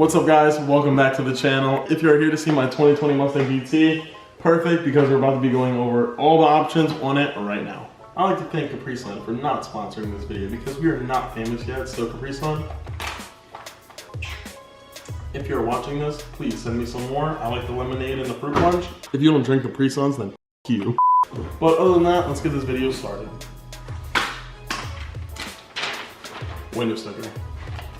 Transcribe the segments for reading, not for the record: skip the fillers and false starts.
What's up guys, welcome back to the channel. If you're here to see my 2020 Mustang GT, perfect, because we're about to be going over all the options on it right now. I'd like to thank Capri Sun for not sponsoring this video because we are not famous yet, so Capri Sun, if you're watching this, please send me some more. I like the lemonade and the fruit punch. If you don't drink Capri Suns, then f you. But other than that, let's get this video started. Window sticker.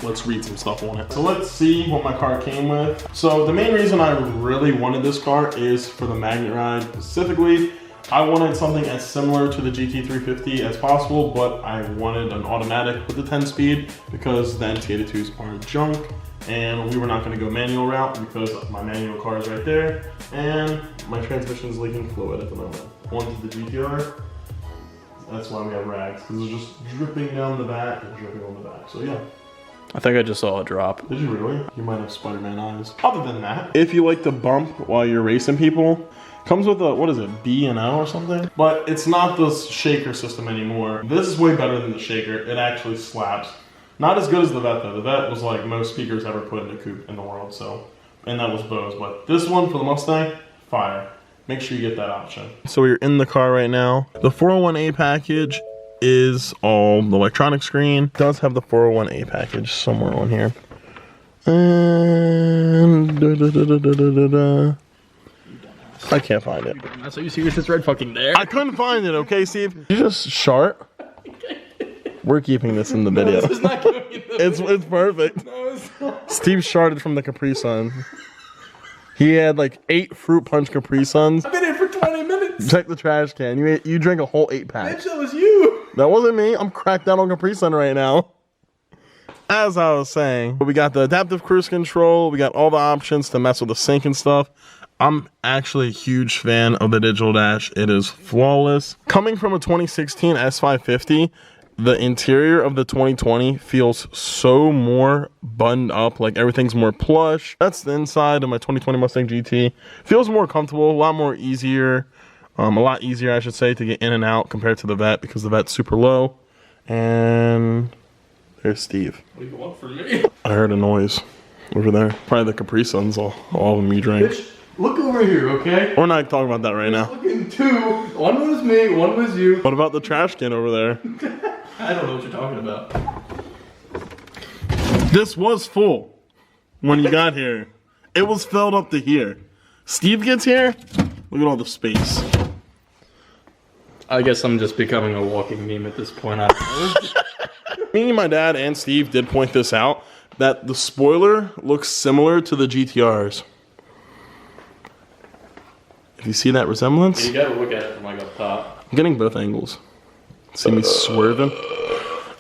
Let's read some stuff on it. So let's see what my car came with. So the main reason I really wanted this car is for the magnet ride. Specifically, I wanted something as similar to the GT350 as possible, but I wanted an automatic with the 10-speed because the NT82s are junk, and we were not gonna go manual route because my manual car is right there, and my transmission is leaking fluid at the moment. Onto the GTR, that's why we have rags, because it's just dripping down the back and dripping on the back, so yeah. I think I just saw a drop. Did you really? You might have Spider-Man eyes. Other than that, if you like to bump while you're racing people, comes with a, what is it, B&O or something? But it's not the shaker system anymore. This is way better than the shaker. It actually slaps. Not as good as the Vet though. The Vet was like most speakers ever put in a coupe in the world, so. And that was Bose, but this one for the Mustang, fire. Make sure you get that option. So we're in the car right now. The 401A package is all the electronic screen. It does have the 401A package somewhere on here. And I can't find it. So you serious? It's right fucking there. I couldn't find it, okay, Steve? You just shart? We're keeping this in the video. No, this is not going in the video. It's perfect. No, it's not. Steve sharted from the Capri Sun. He had like 8 fruit punch Capri Suns. I've been here for 20 minutes. Check the trash can. You drank a whole 8-pack. Bitch, that was you. That wasn't me. I'm cracked out on Capri Sun right now. As I was saying, we got the adaptive cruise control. We got all the options to mess with the sync and stuff. I'm actually a huge fan of the digital dash. It is flawless. Coming from a 2016 S550, the interior of the 2020 feels so more buttoned up, like everything's more plush. That's the inside of my 2020 Mustang GT. Feels more comfortable, a lot more easier. A lot easier, I should say, to get in and out compared to the Vet because the Vet's super low. And there's Steve. What do you want from me? I heard a noise over there. Probably the Capri Suns, all of them you drank. Bitch, look over here, okay? We're not talking about that right now. Looking two. One was me, one was you. What about the trash can over there? I don't know what you're talking about. This was full when you got here. It was filled up to here. Steve gets here, look at all the space. I guess I'm just becoming a walking meme at this point. Me, my dad, and Steve did point this out, that the spoiler looks similar to the GTRs. If you see that resemblance, You gotta look at it from like up top. I'm getting both angles. See me swerving?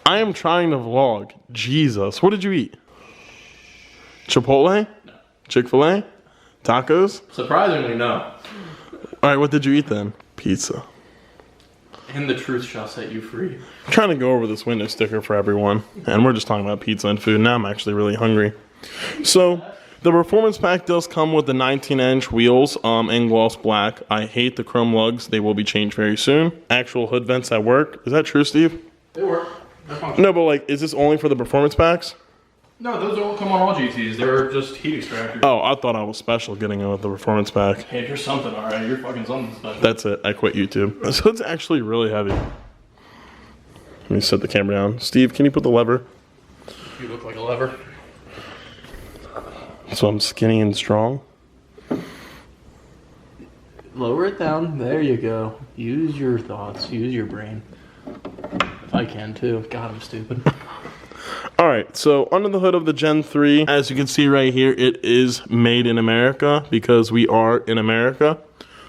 I am trying to vlog. Jesus. What did you eat? Chipotle? No. Chick-fil-A? Tacos? Surprisingly, no. Alright, what did you eat then? Pizza. And the truth shall set you free. I'm trying to go over this window sticker for everyone, and we're just talking about pizza and food. Now I'm actually really hungry. So, the performance pack does come with the 19-inch wheels in gloss black. I hate the chrome lugs. They will be changed very soon. Actual hood vents at work. Is that true, Steve? They work. They're functional. No, but like, is this only for the performance packs? No, those all come on all GTs. They're just heat extractors. Oh, I thought I was special getting it with the performance pack. Hey, you're something, alright. You're fucking something special. That's it. I quit YouTube. This hood's actually really heavy. Let me set the camera down. Steve, can you put the lever? You look like a lever. So I'm skinny and strong. Lower it down. There you go. Use your thoughts. Use your brain. If I can too. God, I'm stupid. Alright, so under the hood of the Gen 3, as you can see right here, it is made in America because we are in America.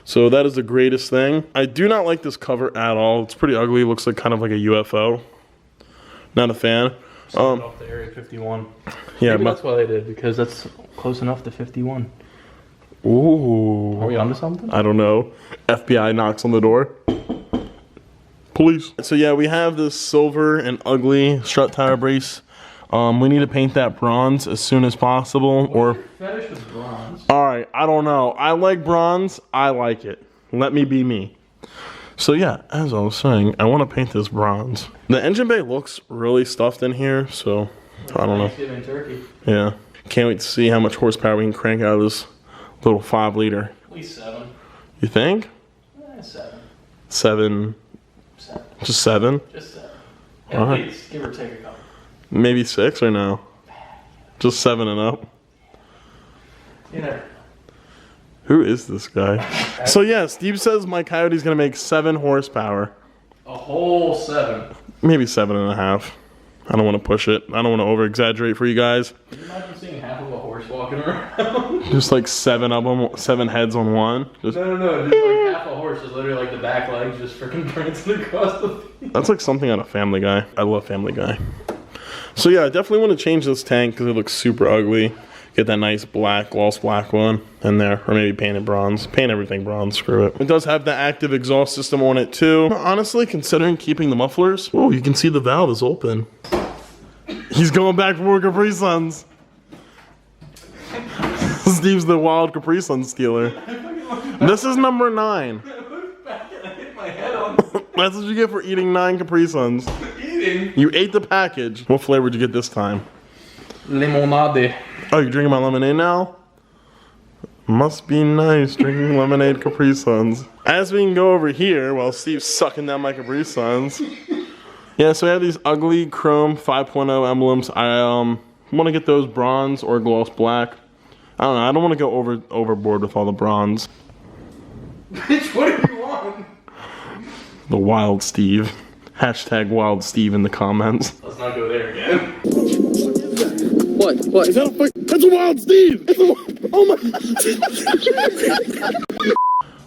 So that is the greatest thing. I do not like this cover at all. It's pretty ugly. It looks like kind of like a UFO. Not a fan. Off the Area 51. Yeah, Maybe that's why they did, because that's close enough to 51. Ooh. Are we onto something? I don't know. FBI knocks on the door. Police. So yeah, we have this silver and ugly strut tire brace. We need to paint that bronze as soon as possible. Or fetish with bronze. Alright, I don't know. I like bronze. I like it. Let me be me. So yeah, as I was saying, I want to paint this bronze. The engine bay looks really stuffed in here, so I don't know. Thanksgiving turkey. Yeah. Can't wait to see how much horsepower we can crank out of this little 5-liter. At least 7. You think? 7. 7. 7. Just 7? Just 7. All At right. least, give or take a couple. Maybe 6 or no? Just 7 and up. You never know. Who is this guy? So yeah, Steve says my Coyote's gonna make 7 horsepower. A whole 7. Maybe 7.5. I don't want to push it. I don't want to over exaggerate for you guys. Can you imagine seeing half of a horse walking around? Just like 7 of them, 7 heads on one. Just, No. Just like half a horse is literally like the back legs just freaking prancing across the field. that's like something out of Family Guy. I love Family Guy. So yeah, I definitely want to change this tank because it looks super ugly. Get that nice black, gloss black one in there. Or maybe paint it bronze. Paint everything bronze, screw it. It does have the active exhaust system on it too. Honestly, considering keeping the mufflers, oh, you can see the valve is open. He's going back for more Capri Suns. Steve's the wild Capri Sun stealer. This is number 9. I looked back and I hit my head on That's what you get for eating 9 Capri Suns. eating. You ate the package. What flavor did you get this time? Lemonade. Oh, you're drinking my lemonade now? Must be nice drinking lemonade Capri Suns. As we can go over here while Steve's sucking down my Capri Suns. Yeah, so we have these ugly chrome 5.0 emblems. I want to get those bronze or gloss black. I don't know. I don't want to go overboard with all the bronze. Bitch, what do you want? The Wild Steve. Hashtag Wild Steve in the comments. Let's not go there again. What? Is that a fuck? That's a Wild Steve! Oh my.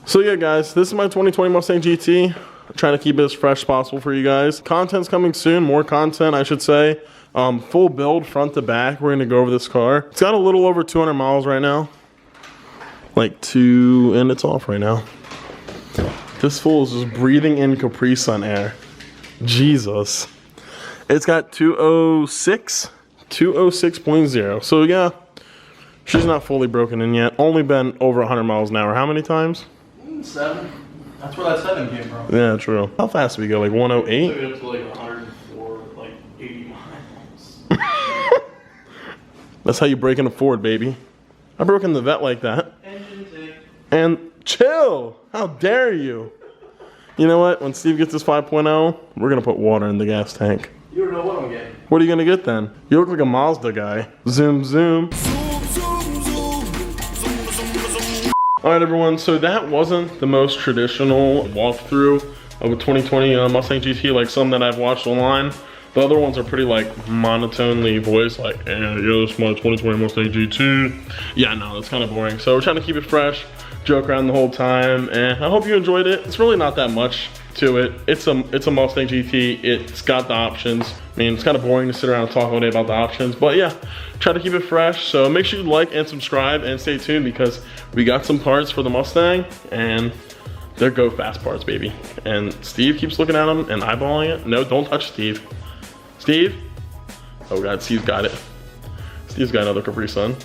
So yeah, guys, this is my 2020 Mustang GT. I'm trying to keep it as fresh as possible for you guys. Content's coming soon, more content, I should say. Full build, front to back. We're gonna go over this car. It's got a little over 200 miles right now. Like 2, and it's off right now. This fool is just breathing in Capri Sun air. Jesus. It's got 206.0. So yeah, she's not fully broken in yet. Only been over 100 miles an hour. How many times? 7. That's where that 7 came from. Yeah, true. How fast did we go? Like 108? Took it up to like 104, like 80 miles. That's how you break in a Ford, baby. I broke in the vet like that. Engine tick. And chill! How dare you? You know what? When Steve gets his 5.0, we're gonna put water in the gas tank. You don't know what I'm getting. What are you gonna get then? You look like a Mazda guy. Zoom, zoom. Alright everyone, so that wasn't the most traditional walkthrough of a 2020 Mustang GT like some that I've watched online. The other ones are pretty like monotonely voiced, like, yeah, this is my 2020 Mustang GT. Yeah, no, that's kind of boring. So we're trying to keep it fresh, joke around the whole time, and I hope you enjoyed it. It's really not that much to it. It's a Mustang GT. It's got the options. I mean, it's kind of boring to sit around and talk all day about the options, but yeah, try to keep it fresh. So make sure you like and subscribe and stay tuned because we got some parts for the Mustang and they're go fast parts, baby. And Steve keeps looking at them and eyeballing it. No, don't touch Steve. Steve? Oh God, Steve's got it. Steve's got another Capri Sun.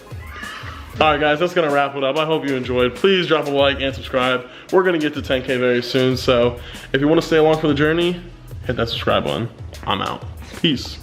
All right, guys, that's gonna wrap it up. I hope you enjoyed. Please drop a like and subscribe. We're gonna get to 10K very soon, so if you wanna stay along for the journey, hit that subscribe button. I'm out. Peace.